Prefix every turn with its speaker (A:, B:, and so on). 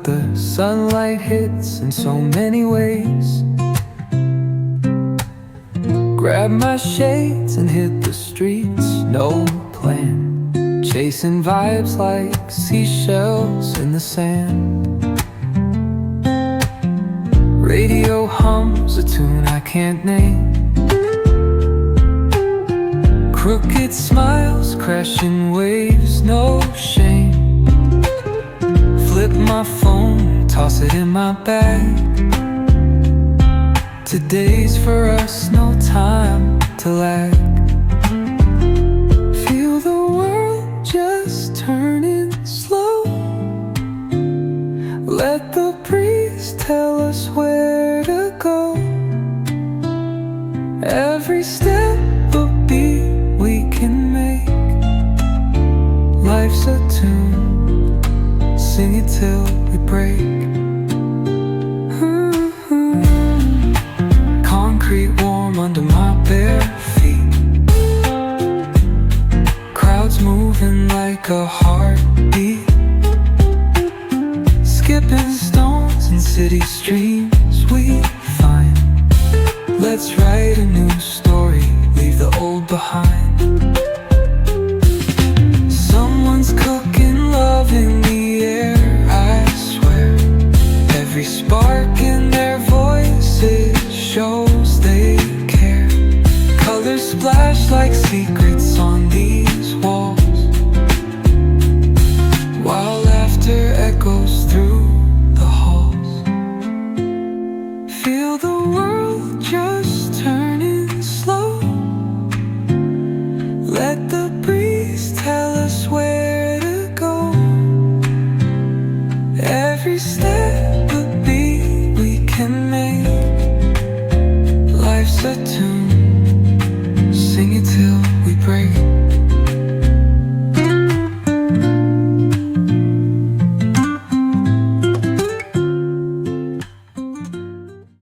A: the sunlight hits in so many ways. Grab my shades and hit the streets, no plan, chasing vibes like seashells in the sand. Radio hums a tune I can't name. Crooked smiles, crashing waves, no shame. Flip my phone, toss it in my bag. Today's for us, no time to lag. Feel the world just turning slow. Let the breeze tell us where to go. Every step a beat we can make. Life's a tune, sing it till we break. Concrete warm under my bare feet. Crowds moving like a heartbeat. Skipping stones in city streams we find. Let's write a new story, leave the old behind. Someone's cooking love in the air, I swear. Every spark in their voices shows they care. Colors splash like secrets on these walls, while laughter echoes through the halls. Feel the world just turning slow. Let the breeze tell us where to go. Every step a beat we can make. Life's a tune,